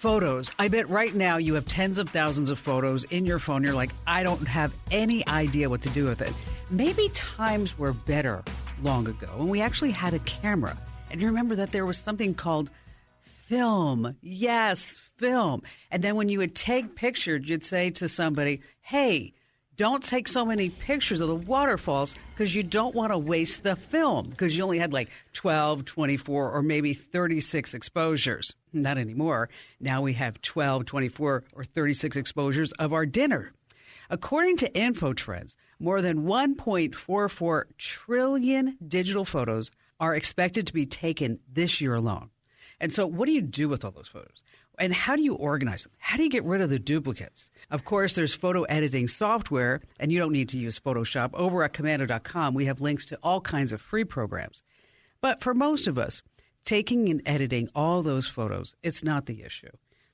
Photos. I bet right now you have tens of thousands of photos in your phone. You're like, I don't have any idea what to do with it. Maybe times were better long ago when we actually had a camera. And you remember that there was something called film. Yes, film. And then when you would take pictures, you'd say to somebody, hey, don't take so many pictures of the waterfalls because you don't want to waste the film because you only had like 12, 24, or maybe 36 exposures. Not anymore. Now we have 12, 24, or 36 exposures of our dinner. According to InfoTrends, more than 1.44 trillion digital photos are expected to be taken this year alone. And so what do you do with all those photos? And how do you organize them? How do you get rid of the duplicates? Of course, there's photo editing software, and you don't need to use Photoshop. Over at Komando.com, we have links to all kinds of free programs. But for most of us, taking and editing all those photos, it's not the issue.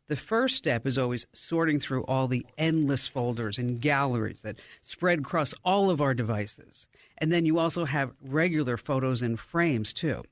The first step is always sorting through all the endless folders and galleries that spread across all of our devices. And then you also have regular photos in frames, too.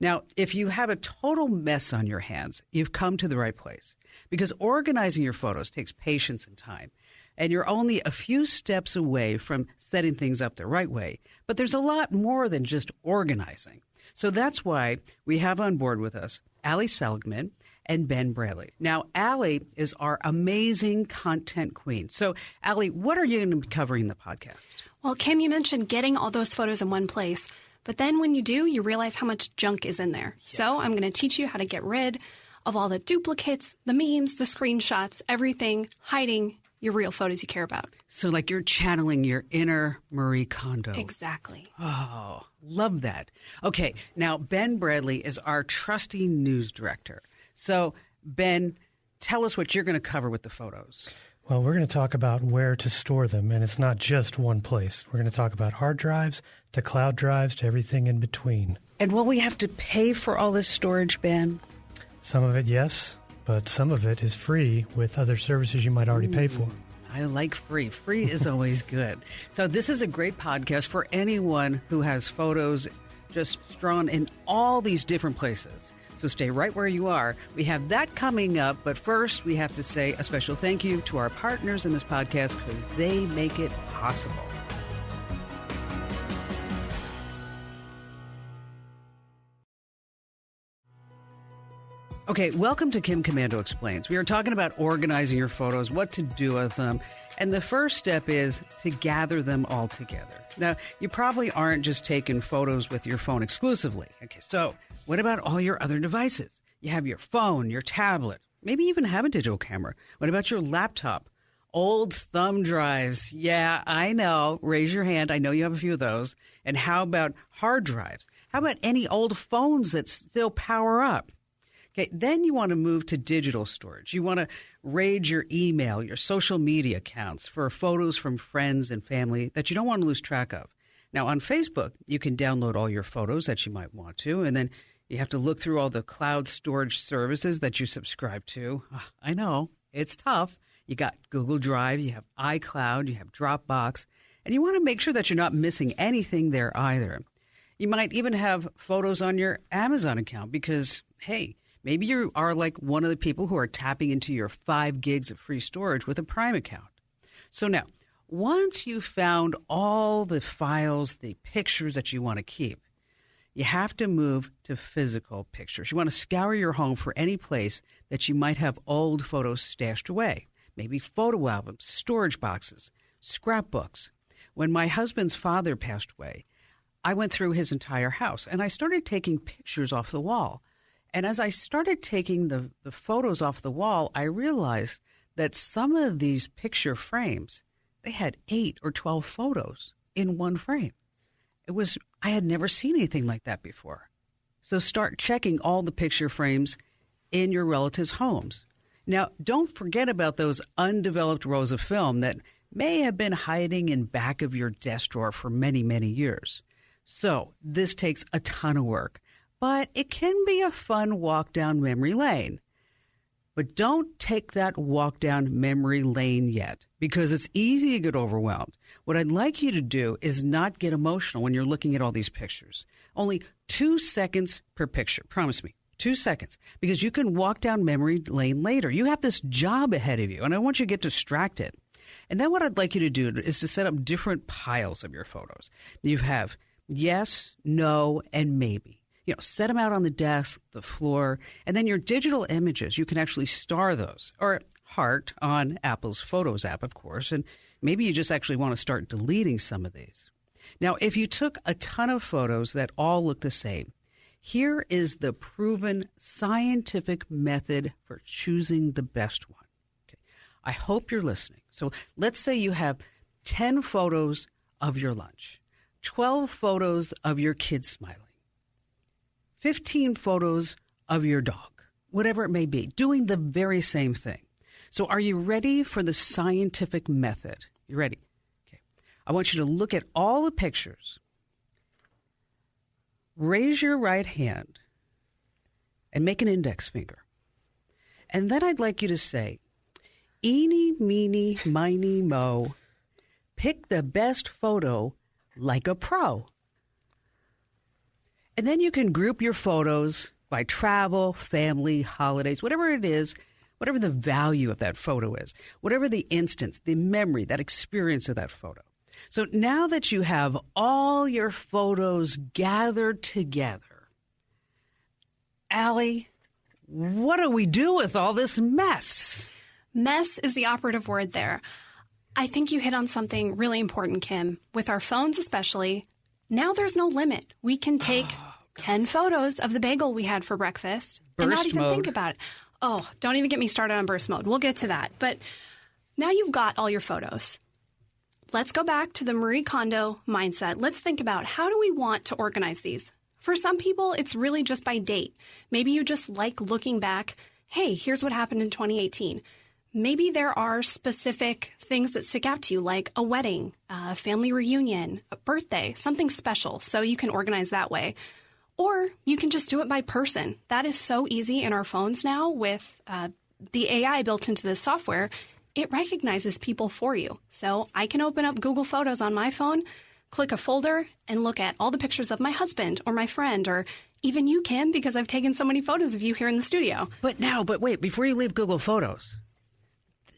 Now, if you have a total mess on your hands, you've come to the right place because organizing your photos takes patience and time. And you're only a few steps away from setting things up the right way. But there's a lot more than just organizing. So that's why we have on board with us Allie Seligman and Ben Bradley. Now, Allie is our amazing content queen. So, Allie, what are you going to be covering in the podcast? Well, Kim, you mentioned getting all those photos in one place. But then when you do, you realize how much junk is in there. Yeah. So I'm going to teach you how to get rid of all the duplicates, the memes, the screenshots, everything, hiding your real photos you care about. So like you're channeling your inner Marie Kondo. Exactly. Oh, love that. Okay, now Ben Bradley is our trusty news director. So Ben, tell us what you're going to cover with the photos. Well, we're going to talk about where to store them, and it's not just one place. We're going to talk about hard drives to cloud drives to everything in between. And will we have to pay for all this storage, Ben? Some of it, yes, but some of it is free with other services you might already pay for. I like free. Free is always good. So this is a great podcast for anyone who has photos just strewn in all these different places. So stay right where you are. We have that coming up. But first, we have to say a special thank you to our partners in this podcast because they make it possible. Okay, welcome to Kim Komando Explains. We are talking about organizing your photos, what to do with them. And the first step is to gather them all together. Now, you probably aren't just taking photos with your phone exclusively. Okay, so what about all your other devices? You have your phone, your tablet, maybe even have a digital camera. What about your laptop? Old thumb drives. Yeah, I know. Raise your hand. I know you have a few of those. And how about hard drives? How about any old phones that still power up? Okay, then you want to move to digital storage. You want to raid your email, your social media accounts for photos from friends and family that you don't want to lose track of. Now, on Facebook, you can download all your photos that you might want to, and then you have to look through all the cloud storage services that you subscribe to. I know, it's tough. You got Google Drive, you have iCloud, you have Dropbox, and you want to make sure that you're not missing anything there either. You might even have photos on your Amazon account because, hey, maybe you are like one of the people who are tapping into your 5 gigs of free storage with a Prime account. So now, once you've found all the files, the pictures that you want to keep, you have to move to physical pictures. You want to scour your home for any place that you might have old photos stashed away. Maybe photo albums, storage boxes, scrapbooks. When my husband's father passed away, I went through his entire house and I started taking pictures off the wall. And as I started taking the photos off the wall, I realized that some of these picture frames, they had 8 or 12 photos in one frame. I had never seen anything like that before. So start checking all the picture frames in your relatives' homes. Now, don't forget about those undeveloped rolls of film that may have been hiding in back of your desk drawer for many, many years. So this takes a ton of work. But it can be a fun walk down memory lane. But don't take that walk down memory lane yet, because it's easy to get overwhelmed. What I'd like you to do is not get emotional when you're looking at all these pictures. Only 2 seconds per picture. Promise me. 2 seconds, because you can walk down memory lane later. You have this job ahead of you, and I want you to get distracted. And then what I'd like you to do is to set up different piles of your photos. You have yes, no, and maybe. Set them out on the desk, the floor, and then your digital images, you can actually star those, or heart on Apple's Photos app, of course, and maybe you just actually want to start deleting some of these. Now, if you took a ton of photos that all look the same, here is the proven scientific method for choosing the best one. Okay. I hope you're listening. So let's say you have 10 photos of your lunch, 12 photos of your kids smiling, 15 photos of your dog, whatever it may be, doing the very same thing. So are you ready for the scientific method? You ready? Okay. I want you to look at all the pictures. Raise your right hand and make an index finger. And then I'd like you to say, eeny, meeny, miny, mo, pick the best photo like a pro. And then you can group your photos by travel, family, holidays, whatever it is, whatever the value of that photo is, whatever the instance, the memory, that experience of that photo. So now that you have all your photos gathered together, Allie, what do we do with all this mess? Mess is the operative word there. I think you hit on something really important, Kim. With our phones especially, now there's no limit. We can take 10 photos of the bagel we had for breakfast and not even think about it. Oh, don't even get me started on burst mode. We'll get to that. But now you've got all your photos. Let's go back to the Marie Kondo mindset. Let's think about, how do we want to organize these? For some people, it's really just by date. Maybe you just like looking back. Hey, here's what happened in 2018. Maybe there are specific things that stick out to you, like a wedding, a family reunion, a birthday, something special, so you can organize that way. Or you can just do it by person. That is so easy in our phones now with the AI built into the software. It recognizes people for you. So I can open up Google Photos on my phone, click a folder, and look at all the pictures of my husband or my friend, or even you, Kim, because I've taken so many photos of you here in the studio. But wait, before you leave Google Photos,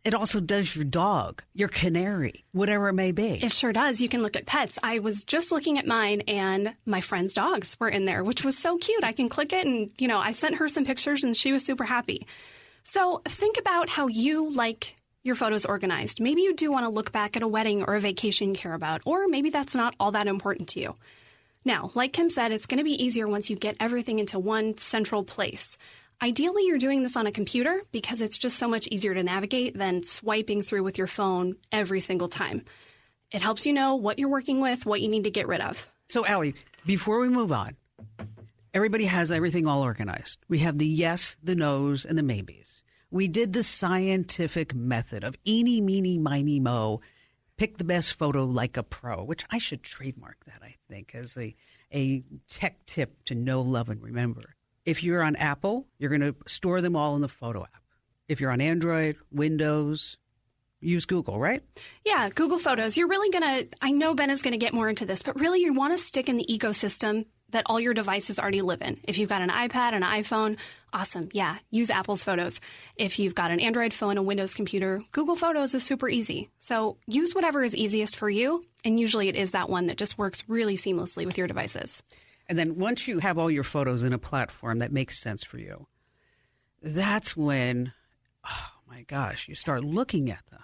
it also does your dog, your canary, whatever it may be. It sure does. You can look at pets. I was just looking at mine, and my friend's dogs were in there, which was so cute. I can click it, and, I sent her some pictures, and she was super happy. So think about how you like your photos organized. Maybe you do want to look back at a wedding or a vacation you care about, or maybe that's not all that important to you. Now, like Kim said, it's going to be easier once you get everything into one central place. Ideally, you're doing this on a computer because it's just so much easier to navigate than swiping through with your phone every single time. It helps you know what you're working with, what you need to get rid of. So, Allie, before we move on, everybody has everything all organized. We have the yes, the no's, and the maybes. We did the scientific method of eeny, meeny, miny, mo, pick the best photo like a pro, which I should trademark that, I think, as a tech tip to know, love, and remember. If you're on Apple, you're going to store them all in the photo app. If you're on Android, Windows, use Google, right? Yeah, Google Photos. You're really going to, I know Ben is going to get more into this, but really you want to stick in the ecosystem that all your devices already live in. If you've got an iPad, an iPhone, awesome. Yeah, use Apple's Photos. If you've got an Android phone, a Windows computer, Google Photos is super easy. So use whatever is easiest for you, and usually it is that one that just works really seamlessly with your devices. And then once you have all your photos in a platform that makes sense for you, that's when, oh my gosh, you start looking at them.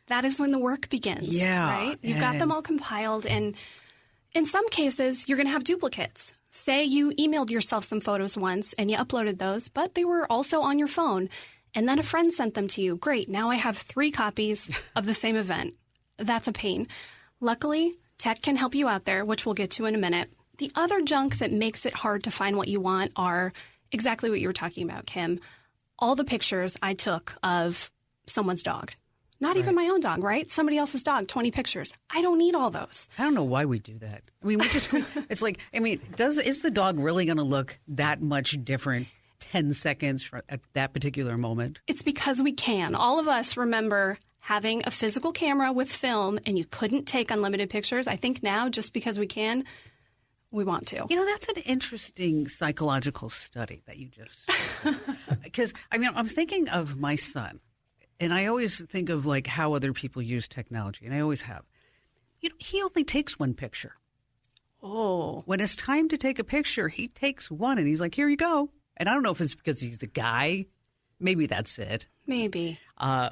That is when the work begins, right? You've got them all compiled, and in some cases, you're going to have duplicates. Say you emailed yourself some photos once and you uploaded those, but they were also on your phone, and then a friend sent them to you. Great, now I have 3 copies of the same event. That's a pain. Luckily, tech can help you out there, which we'll get to in a minute. The other junk that makes it hard to find what you want are exactly what you were talking about, Kim. All the pictures I took of someone's dog. Not even my own dog, right? Somebody else's dog, 20 pictures. I don't need all those. I don't know why we do that. I mean, it's like, is the dog really going to look that much different 10 seconds at that particular moment? It's because we can. All of us remember having a physical camera with film and you couldn't take unlimited pictures. I think now, just because we can, we want to. You know, that's an interesting psychological study that you just, because I'm thinking of my son, and I always think of like how other people use technology, and I always have. You know, he only takes one picture. Oh. When it's time to take a picture, he takes one, and he's like, here you go. And I don't know if it's because he's a guy. Maybe that's it. Maybe.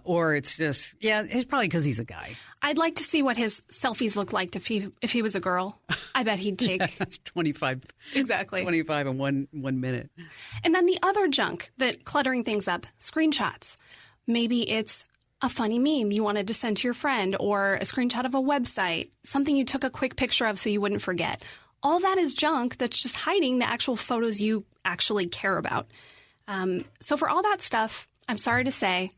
Or it's just, it's probably because he's a guy. I'd like to see what his selfies look like if he was a girl. I bet he'd take. That's 25. Exactly. 25 in one minute. And then the other junk that cluttering things up, screenshots. Maybe it's a funny meme you wanted to send to your friend, or a screenshot of a website, something you took a quick picture of so you wouldn't forget. All that is junk that's just hiding the actual photos you actually care about. So for all that stuff, I'm sorry to say,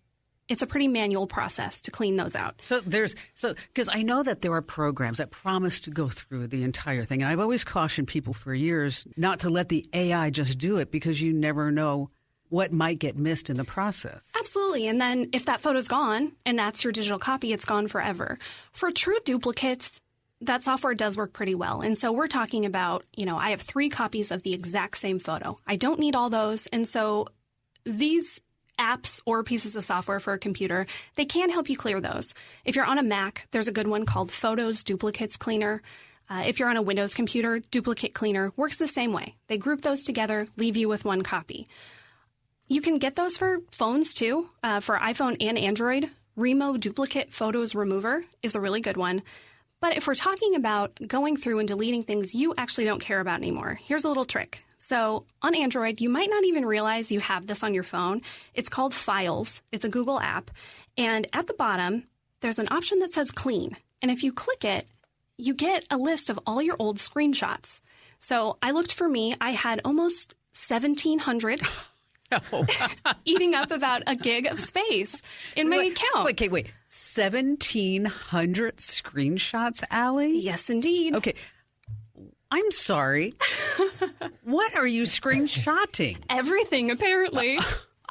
it's a pretty manual process to clean those out. So because I know that there are programs that promise to go through the entire thing. And I've always cautioned people for years not to let the AI just do it, because you never know what might get missed in the process. Absolutely. And then if that photo's gone and that's your digital copy, it's gone forever. For true duplicates, that software does work pretty well. And so we're talking about, I have 3 copies of the exact same photo. I don't need all those. And so these apps or pieces of software for a computer, they can help you clear those. If you're on a Mac, there's a good one called Photos Duplicates Cleaner. If you're on a Windows computer, Duplicate Cleaner works the same way. They group those together, leave you with one copy. You can get those for phones too. For iPhone and Android, Remo Duplicate Photos Remover is a really good one. But if we're talking about going through and deleting things you actually don't care about anymore, here's a little trick. So on Android, you might not even realize you have this on your phone. It's called Files. It's a Google app. And at the bottom, there's an option that says Clean. And if you click it, you get a list of all your old screenshots. So I looked for me. I had almost 1,700. Oh. Eating up about a gig of space in my account. Wait. 1,700 screenshots, Allie? Yes, indeed. Okay. I'm sorry. What are you screenshotting? Everything, apparently.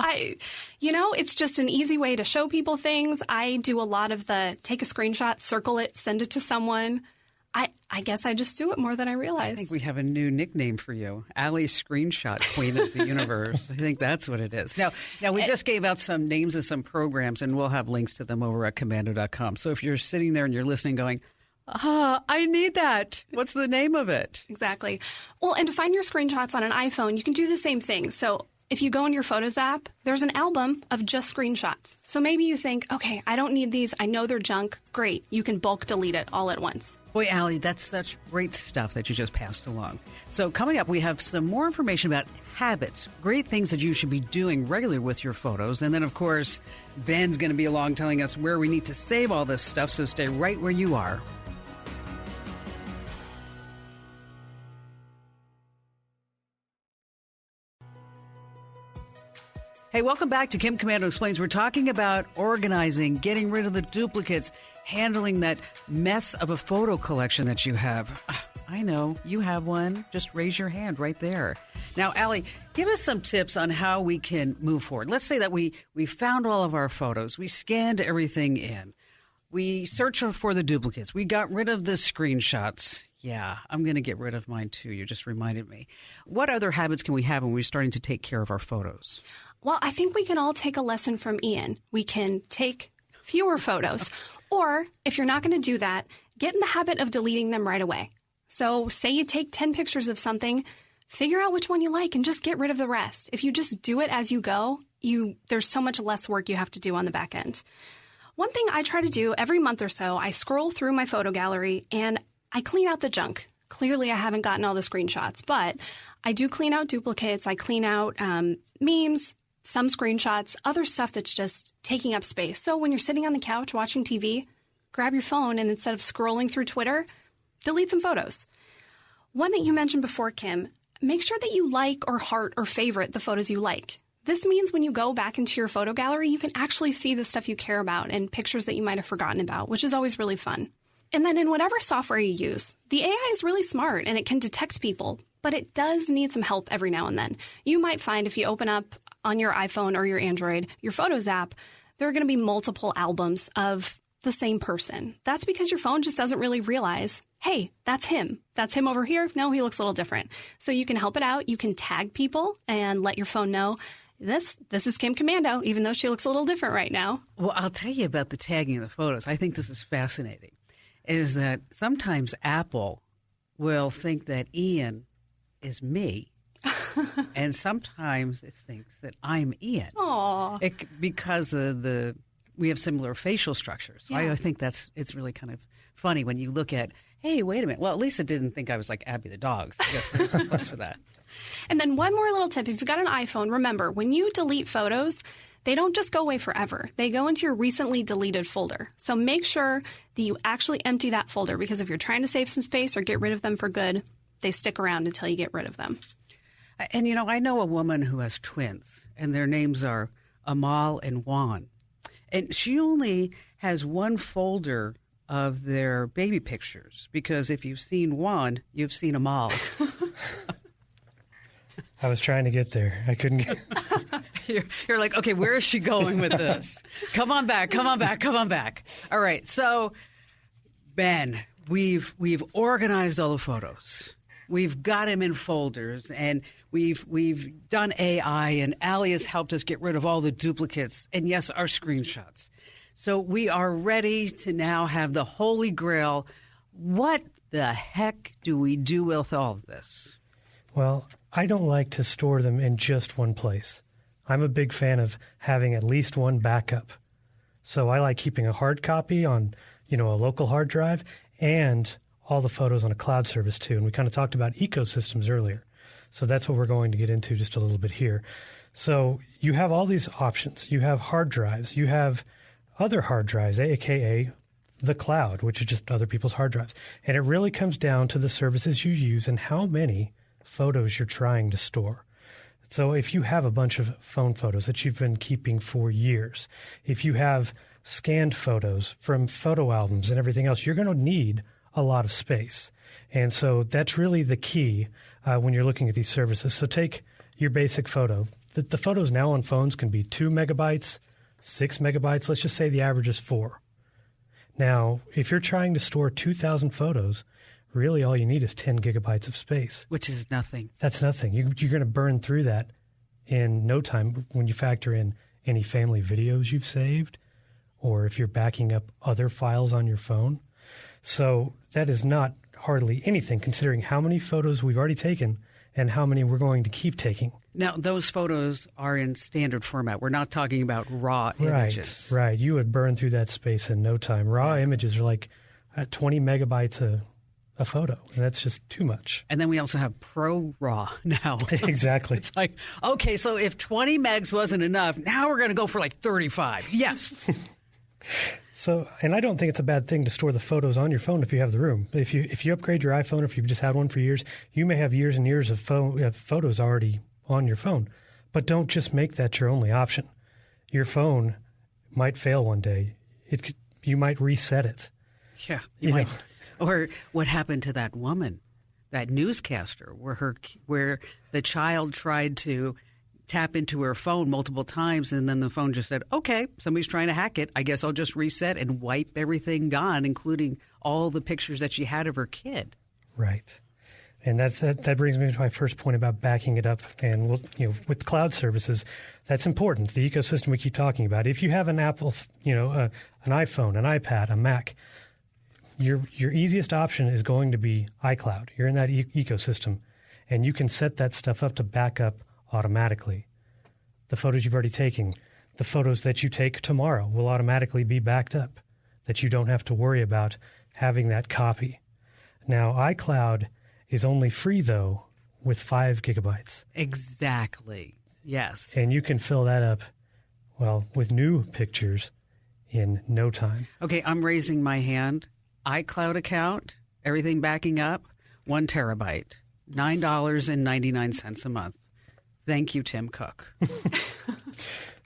It's just an easy way to show people things. I do a lot of the take a screenshot, circle it, send it to someone. I guess I just do it more than I realized. I think we have a new nickname for you, Allie Screenshot Queen of the Universe. I think that's what it is. Now we just gave out some names of some programs, and we'll have links to them over at Komando.com. So if you're sitting there and you're listening going, I need that. What's the name of it? Exactly. Well, and to find your screenshots on an iPhone, you can do the same thing. So if you go in your Photos app, there's an album of just screenshots. So maybe you think, okay, I don't need these. I know they're junk. Great. You can bulk delete it all at once. Boy, Allie, that's such great stuff that you just passed along. So coming up, we have some more information about habits, great things that you should be doing regularly with your photos. And then, of course, Ben's going to be along telling us where we need to save all this stuff. So stay right where you are. Hey, welcome back to Kim Komando Explains. We're talking about organizing, getting rid of the duplicates, handling that mess of a photo collection that you have. I know, you have one. Just raise your hand right there. Now, Allie, give us some tips on how we can move forward. Let's say that we found all of our photos. We scanned everything in. We searched for the duplicates. We got rid of the screenshots. Yeah, I'm going to get rid of mine too. You just reminded me. What other habits can we have when we're starting to take care of our photos? Well, I think we can all take a lesson from Ian. We can take fewer photos. Or if you're not going to do that, get in the habit of deleting them right away. So say you take 10 pictures of something, figure out which one you like and just get rid of the rest. If you just do it as you go, there's so much less work you have to do on the back end. One thing I try to do every month or so, I scroll through my photo gallery and I clean out the junk. Clearly, I haven't gotten all the screenshots, but I do clean out duplicates. I clean out memes, some screenshots, other stuff that's just taking up space. So when you're sitting on the couch watching TV, grab your phone and instead of scrolling through Twitter, delete some photos. One that you mentioned before, Kim, make sure that you like or heart or favorite the photos you like. This means when you go back into your photo gallery, you can actually see the stuff you care about and pictures that you might have forgotten about, which is always really fun. And then in whatever software you use, the AI is really smart and it can detect people, but it does need some help every now and then. You might find if you open up on your iPhone or your Android, your Photos app, there are going to be multiple albums of the same person. That's because your phone just doesn't really realize, hey, that's him. That's him over here. No, he looks a little different. So you can help it out. You can tag people and let your phone know, this is Kim Komando, even though she looks a little different right now. Well, I'll tell you about the tagging of the photos. I think this is fascinating, is that sometimes Apple will think that Ian is me. And sometimes it thinks that I'm Ian. Aww. Because we have similar facial structures. So Yeah. I think it's really kind of funny when you look at, hey, wait a minute. Well, at least it didn't think I was like Abby the dog. So I guess there's a plus for that. And then one more little tip. If you've got an iPhone, remember, when you delete photos, they don't just go away forever. They go into your recently deleted folder. So make sure that you actually empty that folder, because if you're trying to save some space or get rid of them for good, they stick around until you get rid of them. And, I know a woman who has twins, and their names are Amal and Juan. And she only has one folder of their baby pictures, because if you've seen Juan, you've seen Amal. I was trying to get there. I couldn't get... You're like, okay, where is she going with this? Come on back. All right, so, Ben, we've organized all the photos. We've got them in folders, and we've done AI, and Allie has helped us get rid of all the duplicates, and yes, our screenshots. So we are ready to now have the Holy Grail. What the heck do we do with all of this? Well, I don't like to store them in just one place. I'm a big fan of having at least one backup. So I like keeping a hard copy on, a local hard drive, and all the photos on a cloud service too. And we kind of talked about ecosystems earlier. So that's what we're going to get into just a little bit here. So you have all these options. You have hard drives. You have other hard drives, aka the cloud, which is just other people's hard drives. And it really comes down to the services you use and how many photos you're trying to store. So if you have a bunch of phone photos that you've been keeping for years, if you have scanned photos from photo albums and everything else, you're going to need a lot of space. And so that's really the key when you're looking at these services. So take your basic photo. The photos now on phones can be 2 megabytes, 6 megabytes. Let's just say the average is 4. Now, if you're trying to store 2,000 photos, really all you need is 10 gigabytes of space. Which is nothing. That's nothing. You're going to burn through that in no time when you factor in any family videos you've saved, or if you're backing up other files on your phone. So that is not hardly anything, considering how many photos we've already taken and how many we're going to keep taking. Now, those photos are in standard format. We're not talking about raw images. Right. You would burn through that space in no time. Raw images are like 20 megabytes a photo, and that's just too much. And then we also have Pro RAW now. Exactly. It's like, okay, so if 20 megs wasn't enough, now we're going to go for like 35. Yes. So, and I don't think it's a bad thing to store the photos on your phone if you have the room. If you upgrade your iPhone, or if you've just had one for years, you may have years and years of photos already on your phone. But don't just make that your only option. Your phone might fail one day. You might reset it. Yeah, you might. Or what happened to that woman, that newscaster, where the child tried to tap into her phone multiple times, and then the phone just said, okay, somebody's trying to hack it. I guess I'll just reset and wipe everything gone, including all the pictures that she had of her kid. Right. And that brings me to my first point about backing it up. And with cloud services, that's important. The ecosystem we keep talking about. If you have an Apple, an iPhone, an iPad, a Mac, your easiest option is going to be iCloud. You're in that ecosystem, and you can set that stuff up to back up automatically. The photos you've already taken, the photos that you take tomorrow will automatically be backed up, that you don't have to worry about having that copy. Now, iCloud is only free, though, with 5 gigabytes. Exactly. Yes. And you can fill that up, with new pictures in no time. Okay, I'm raising my hand. iCloud account, everything backing up, 1 terabyte, $9.99 a month. Thank you, Tim Cook.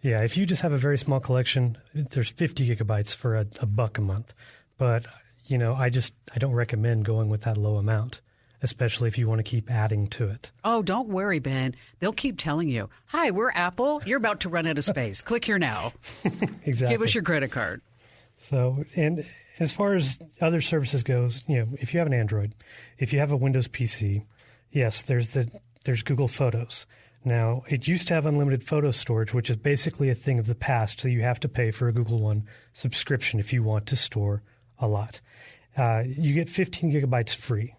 Yeah, if you just have a very small collection, there's 50 gigabytes for a buck a month. But, I don't recommend going with that low amount, especially if you want to keep adding to it. Oh, don't worry, Ben. They'll keep telling you, hi, we're Apple. You're about to run out of space. Click here now. Exactly. Give us your credit card. So, and as far as other services goes, if you have an Android, if you have a Windows PC, yes, there's Google Photos. Now, it used to have unlimited photo storage, which is basically a thing of the past. So you have to pay for a Google One subscription if you want to store a lot. You get 15 gigabytes free.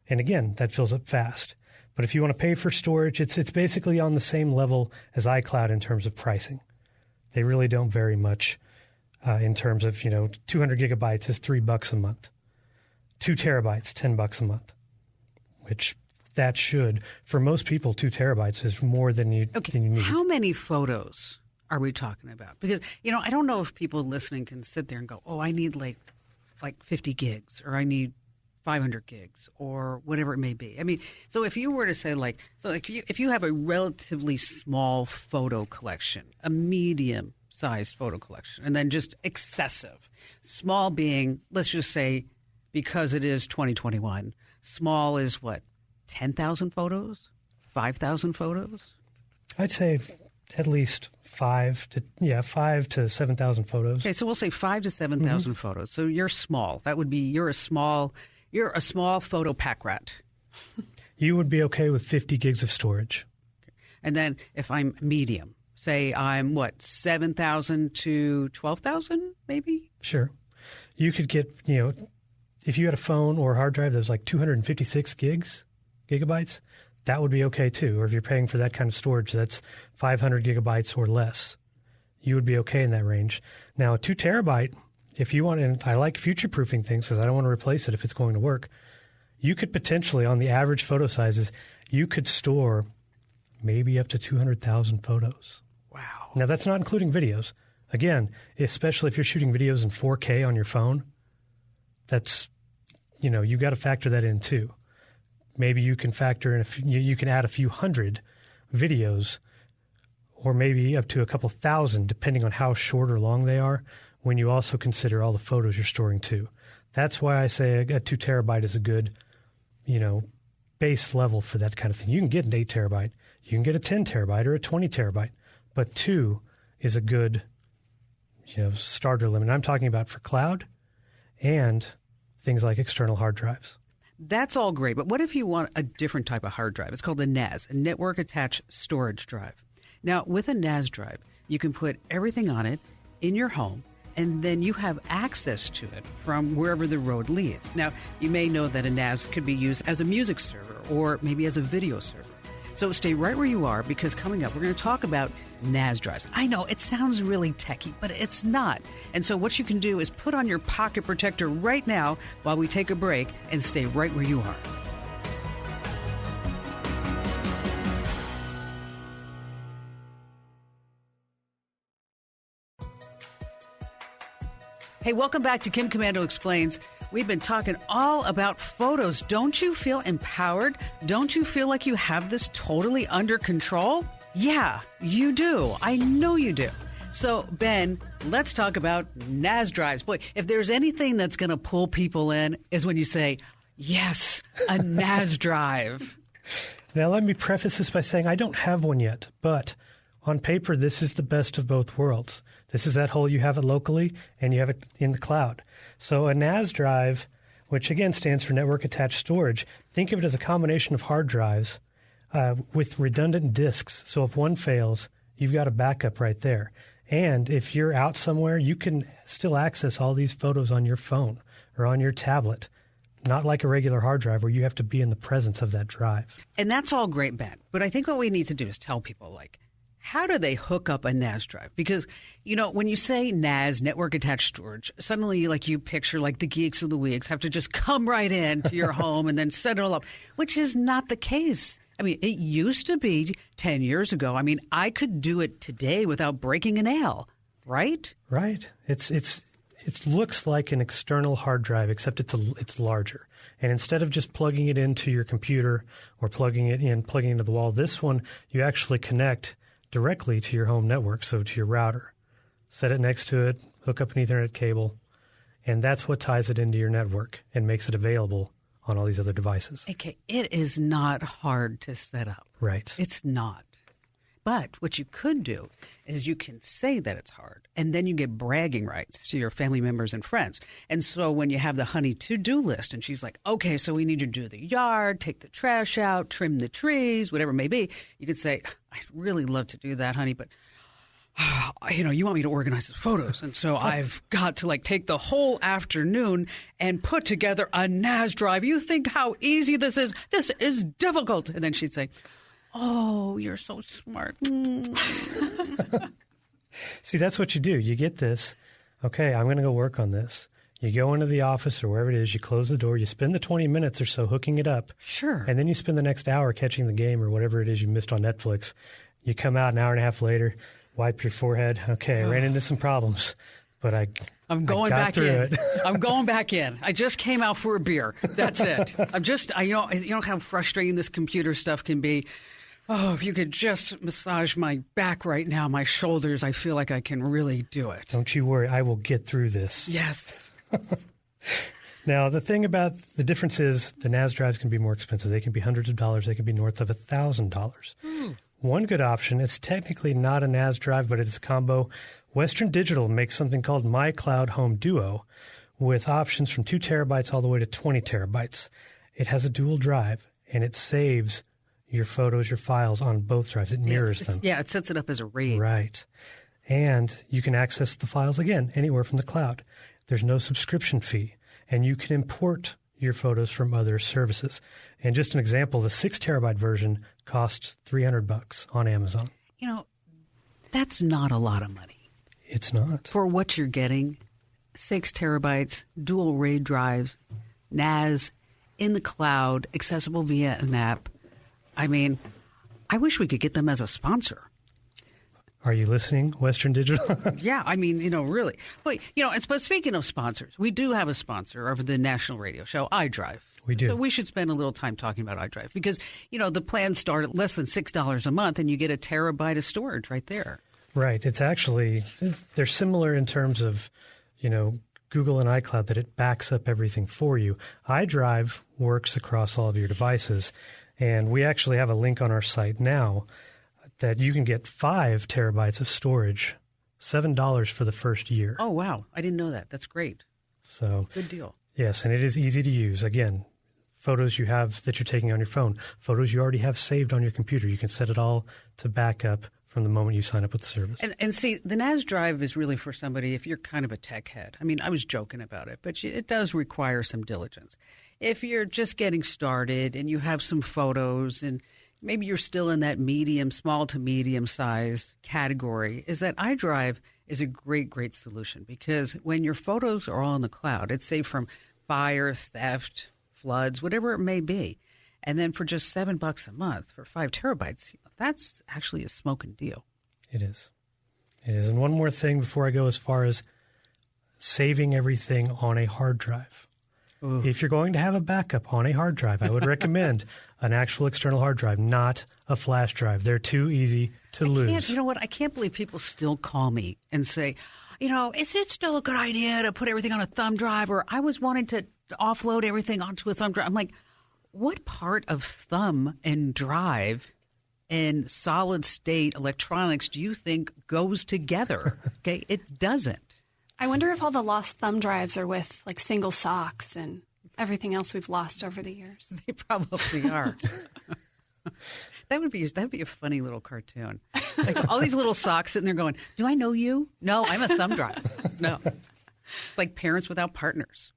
And again, that fills up fast. But if you want to pay for storage, it's basically on the same level as iCloud in terms of pricing. They really don't vary much in terms of, 200 gigabytes is $3 a month. 2 terabytes, $10 a month, which that should, for most people, 2 terabytes is more than you need. How many photos are we talking about? Because, I don't know if people listening can sit there and go, oh, I need like 50 gigs or I need 500 gigs or whatever it may be. I mean, so if you were to say if you have a relatively small photo collection, a medium-sized photo collection, and then just excessive, small being, let's just say, because it is 2021, small is what, 10,000 photos? 5,000 photos? I'd say at least 5 to 7,000 photos. Okay, so we'll say 5 to 7,000 photos. So you're small. That would be you're a small photo pack rat. You would be okay with 50 gigs of storage. And then if I'm medium, say I'm 7,000 to 12,000 maybe? Sure. You could get, if you had a phone or a hard drive that was like 256 gigabytes, that would be okay too. Or if you're paying for that kind of storage, that's 500 gigabytes or less. You would be okay in that range. Now, a 2 terabyte, if you want, and I like future-proofing things because I don't want to replace it if it's going to work, you could potentially, on the average photo sizes, you could store maybe up to 200,000 photos. Wow. Now, that's not including videos. Again, especially if you're shooting videos in 4K on your phone, that's, you've got to factor that in too. Maybe you can factor in, you can add a few hundred videos or maybe up to a couple thousand, depending on how short or long they are, when you also consider all the photos you're storing too. That's why I say a 2 terabyte is a good, base level for that kind of thing. You can get an 8 terabyte. You can get a 10 terabyte or a 20 terabyte, but 2 is a good, starter limit. I'm talking about for cloud and things like external hard drives. That's all great, but what if you want a different type of hard drive? It's called a NAS, a Network Attached Storage Drive. Now, with a NAS drive, you can put everything on it in your home, and then you have access to it from wherever the road leads. Now, you may know that a NAS could be used as a music server or maybe as a video server. So stay right where you are, because coming up, we're going to talk about NAS drives. I know it sounds really techie, but it's not. And so what you can do is put on your pocket protector right now while we take a break and stay right where you are. Hey, welcome back to Kim Komando Explains. We've been talking all about photos. Don't you feel empowered? Don't you feel like you have this totally under control? Yeah, you do. I know you do. So, Ben, let's talk about NAS drives. Boy, if there's anything that's going to pull people in is when you say, yes, a NAS drive. Now, let me preface this by saying I don't have one yet, but on paper, this is the best of both worlds. This is that whole you have it locally and you have it in the cloud. So a NAS drive, which again stands for Network Attached Storage, think of it as a combination of hard drives with redundant disks. So if one fails, you've got a backup right there. And if you're out somewhere, you can still access all these photos on your phone or on your tablet, not like a regular hard drive where you have to be in the presence of that drive. And that's all great, Ben. But I think what we need to do is tell people, how do they hook up a NAS drive? Because, when you say NAS, Network Attached Storage, suddenly you picture the geeks of the weeks have to just come right in to your home and then set it all up, which is not the case. I mean, it used to be 10 years ago. I mean, I could do it today without breaking a nail, right? Right. It looks like an external hard drive, except it's larger. And instead of just plugging it into your computer or plugging it into the wall, this one you actually connect directly to your home network, so to your router. Set it next to it, hook up an Ethernet cable, and that's what ties it into your network and makes it available on all these other devices. Okay, it is not hard to set up. Right. It's not. But what you could do is you can say that it's hard, and then you get bragging rights to your family members and friends. And so when you have the honey to-do list, and she's like, okay, so we need you to do the yard, take the trash out, trim the trees, whatever it may be, you could say, I'd really love to do that, honey, but you want me to organize the photos. And so I've got to take the whole afternoon and put together a NAS drive. You think how easy this is? This is difficult. And then she'd say, oh, you're so smart. See, that's what you do. You get this. Okay, I'm going to go work on this. You go into the office or wherever it is, you close the door, you spend the 20 minutes or so hooking it up. Sure. And then you spend the next hour catching the game or whatever it is you missed on Netflix. You come out an hour and a half later, wipe your forehead. Okay, I ran into some problems, but I'm going back in. I'm going back in. I just came out for a beer. That's it. You know how frustrating this computer stuff can be. Oh, if you could just massage my back right now, my shoulders, I feel like I can really do it. Don't you worry. I will get through this. Yes. Now, the thing about the difference is the NAS drives can be more expensive. They can be hundreds of dollars. They can be north of $1,000. One good option, it's technically not a NAS drive, but it's a combo. Western Digital makes something called My Cloud Home Duo with options from 2 terabytes all the way to 20 terabytes. It has a dual drive, and it saves your photos, your files on both drives. It mirrors them. Yeah, it sets it up as a RAID. Right. And you can access the files, again, anywhere from the cloud. There's no subscription fee, and you can import your photos from other services. And just an example, the 6 terabyte version costs $300 on Amazon. That's not a lot of money. It's not. For what you're getting, 6 terabytes, dual RAID drives, NAS, in the cloud, accessible via an app. I mean, I wish we could get them as a sponsor. Are you listening, Western Digital? Yeah, I mean, really. But, but speaking of sponsors, we do have a sponsor of the national radio show, iDrive. We do. So we should spend a little time talking about iDrive because, the plans start at less than $6 a month and you get a terabyte of storage right there. Right. It's actually, they're similar in terms of, Google and iCloud, that it backs up everything for you. iDrive works across all of your devices, and we actually have a link on our site now that you can get 5 terabytes of storage, $7 for the first year. Oh, wow. I didn't know that. That's great. So good deal. Yes, and it is easy to use. Again, photos you have that you're taking on your phone, photos you already have saved on your computer. You can set it all to backup from the moment you sign up with the service. And see, the NAS drive is really for somebody if you're kind of a tech head. I mean, I was joking about it, but it does require some diligence. If you're just getting started and you have some photos and maybe you're still in that small to medium size category, is that iDrive is a great, great solution because when your photos are all in the cloud, it's safe from fire, theft, floods, whatever it may be. And then for just $7 a month for 5 terabytes, that's actually a smoking deal. It is. It is. And one more thing before I go as far as saving everything on a hard drive. Ooh. If you're going to have a backup on a hard drive, I would recommend an actual external hard drive, not a flash drive. They're too easy to lose. You know what? I can't believe people still call me and say, is it still a good idea to put everything on a thumb drive? Or I was wanting to offload everything onto a thumb drive. I'm like, what part of thumb and drive and solid state electronics do you think goes together? Okay, it doesn't. I wonder if all the lost thumb drives are with single socks and everything else we've lost over the years. They probably are. That would be a funny little cartoon. All these little socks sitting there going, "Do I know you? No, I'm a thumb drive." No, it's like parents without partners.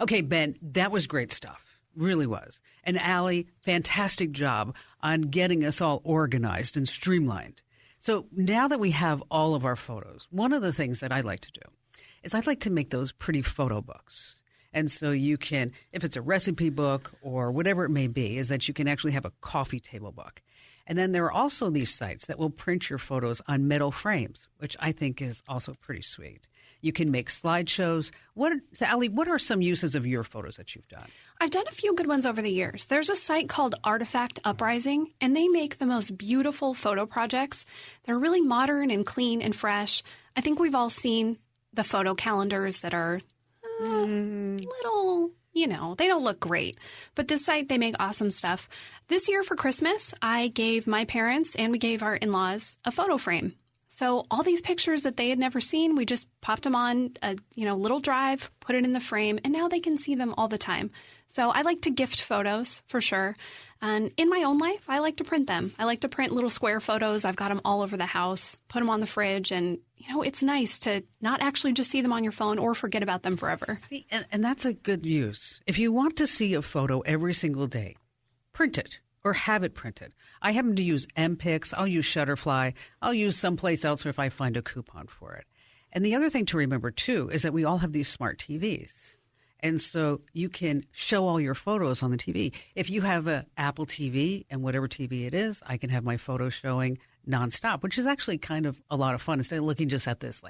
Okay, Ben, that was great stuff. Really was. And Allie, fantastic job on getting us all organized and streamlined. So now that we have all of our photos, one of the things that I like to do is I'd like to make those pretty photo books. And so you can, if it's a recipe book or whatever it may be, is that you can actually have a coffee table book. And then there are also these sites that will print your photos on metal frames, which I think is also pretty sweet. You can make slideshows. Allie, what are some uses of your photos that you've done? I've done a few good ones over the years. There's a site called Artifact Uprising, and they make the most beautiful photo projects. They're really modern and clean and fresh. I think we've all seen the photo calendars that are little they don't look great. But this site, they make awesome stuff. This year for Christmas, I gave my parents and we gave our in-laws a photo frame. So all these pictures that they had never seen, we just popped them on a little drive, put it in the frame, and now they can see them all the time. So I like to gift photos for sure. And in my own life, I like to print them. I like to print little square photos. I've got them all over the house, put them on the fridge, and it's nice to not actually just see them on your phone or forget about them forever. See, and that's a good use. If you want to see a photo every single day, print it or have it printed. I happen to use MPix. I'll use Shutterfly. I'll use someplace else if I find a coupon for it. And the other thing to remember, too, is that we all have these smart TVs. And so you can show all your photos on the TV. If you have an Apple TV and whatever TV it is, I can have my photos showing nonstop, which is actually kind of a lot of fun instead of looking just at this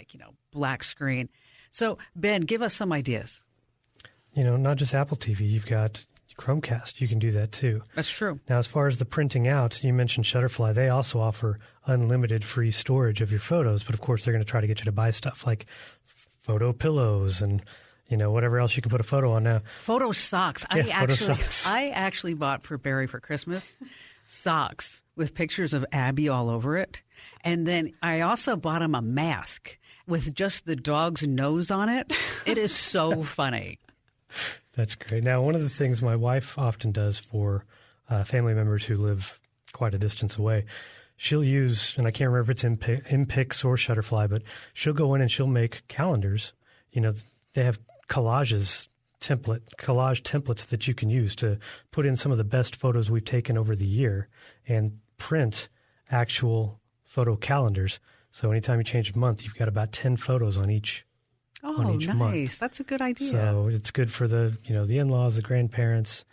black screen. So, Ben, give us some ideas. Not just Apple TV. You've got Chromecast. You can do that too. That's true. Now, as far as the printing out, you mentioned Shutterfly. They also offer unlimited free storage of your photos, but of course they're going to try to get you to buy stuff like photo pillows and whatever else you can put a photo on now. Photo socks. I actually bought for Barry for Christmas socks with pictures of Abby all over it. And then I also bought him a mask with just the dog's nose on it. It is so funny. That's great. Now, one of the things my wife often does for family members who live quite a distance away, she'll use, and I can't remember if it's MPix or Shutterfly, but she'll go in and she'll make calendars. They have collage templates that you can use to put in some of the best photos we've taken over the year and print actual photo calendars. So anytime you change a month, you've got about 10 photos on each nice. month. That's a good idea. So it's good for the in-laws, the grandparents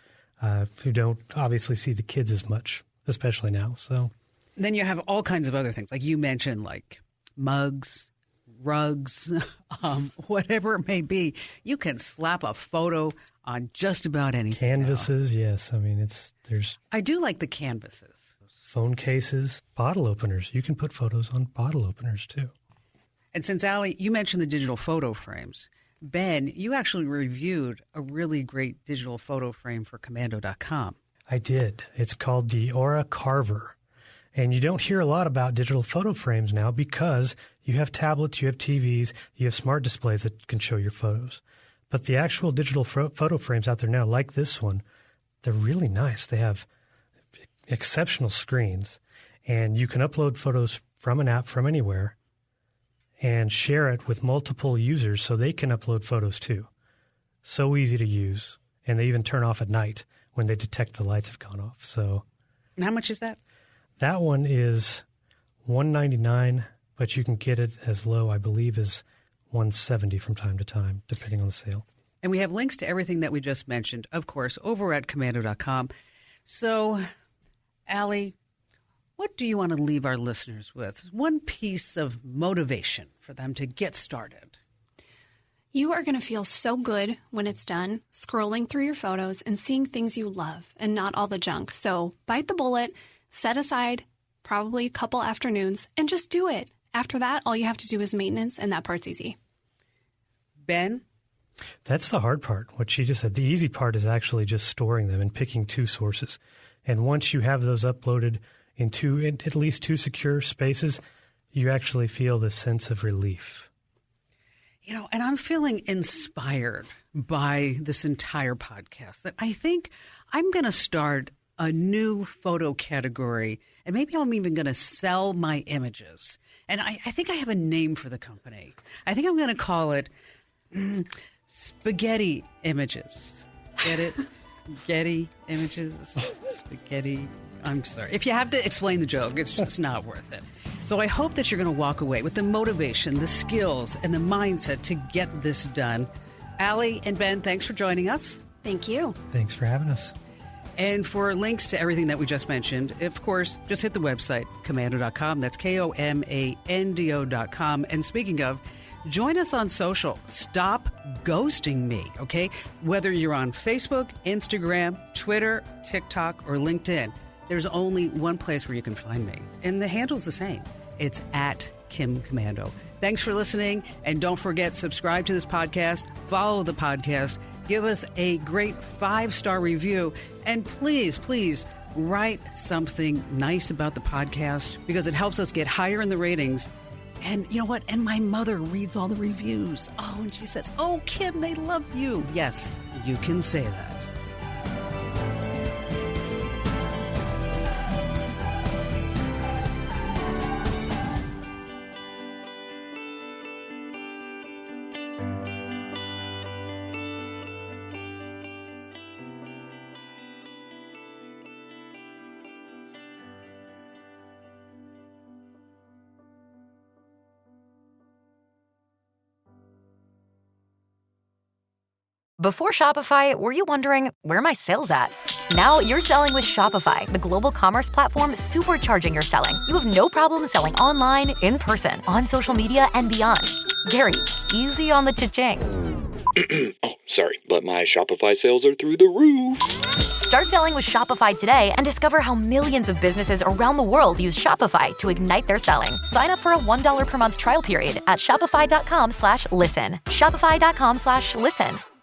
who don't obviously see the kids as much, especially now. So then you have all kinds of other things, like you mentioned, like mugs, rugs, whatever it may be. You can slap a photo on just about anything. Canvases, yes. I mean, I do like the canvases. Phone cases, bottle openers. You can put photos on bottle openers too. And since, Allie, you mentioned the digital photo frames, Ben, you actually reviewed a really great digital photo frame for Komando.com. I did. It's called the Aura Carver. And you don't hear a lot about digital photo frames now because you have tablets, you have TVs, you have smart displays that can show your photos. But the actual digital photo frames out there now, like this one, they're really nice. They have exceptional screens, and you can upload photos from an app from anywhere and share it with multiple users so they can upload photos too. So easy to use, and they even turn off at night when they detect the lights have gone off. So, and how much is that? That one is $199, but you can get it as low, I believe, as $170 from time to time, depending on the sale. And we have links to everything that we just mentioned, of course, over at Komando.com. So, Allie, what do you want to leave our listeners with? One piece of motivation for them to get started. You are going to feel so good when it's done, scrolling through your photos and seeing things you love and not all the junk. So bite the bullet, set aside probably a couple afternoons, and just do it. After that, all you have to do is maintenance, and that part's easy. Ben? That's the hard part, what she just said. The easy part is actually just storing them and picking two sources. And once you have those uploaded in at least two secure spaces, you actually feel this sense of relief. And I'm feeling inspired by this entire podcast that I think I'm going to start a new photo category, and maybe I'm even going to sell my images. And I think I have a name for the company. I think I'm going to call it Spaghetti Images. Get it? Getty Images? Spaghetti. I'm sorry. If you have to explain the joke, it's just not worth it. So I hope that you're going to walk away with the motivation, the skills, and the mindset to get this done. Allie and Ben, thanks for joining us. Thank you. Thanks for having us. And for links to everything that we just mentioned, of course, just hit the website, Komando.com. That's Komando.com. And speaking of, join us on social. Stop ghosting me, okay? Whether you're on Facebook, Instagram, Twitter, TikTok, or LinkedIn, there's only one place where you can find me. And the handle's the same. It's at Kim Komando. Thanks for listening. And don't forget, subscribe to this podcast, follow the podcast, give us a great 5-star review, and please, please write something nice about the podcast because it helps us get higher in the ratings. And you know what? And my mother reads all the reviews. Oh, and she says, "Oh, Kim, they love you." Yes, you can say that. Before Shopify, were you wondering, where are my sales at? Now you're selling with Shopify, the global commerce platform supercharging your selling. You have no problem selling online, in person, on social media, and beyond. Gary, easy on the cha-ching. Oh, sorry, but my Shopify sales are through the roof. Start selling with Shopify today and discover how millions of businesses around the world use Shopify to ignite their selling. Sign up for a $1 per month trial period at shopify.com/listen. Shopify.com/listen.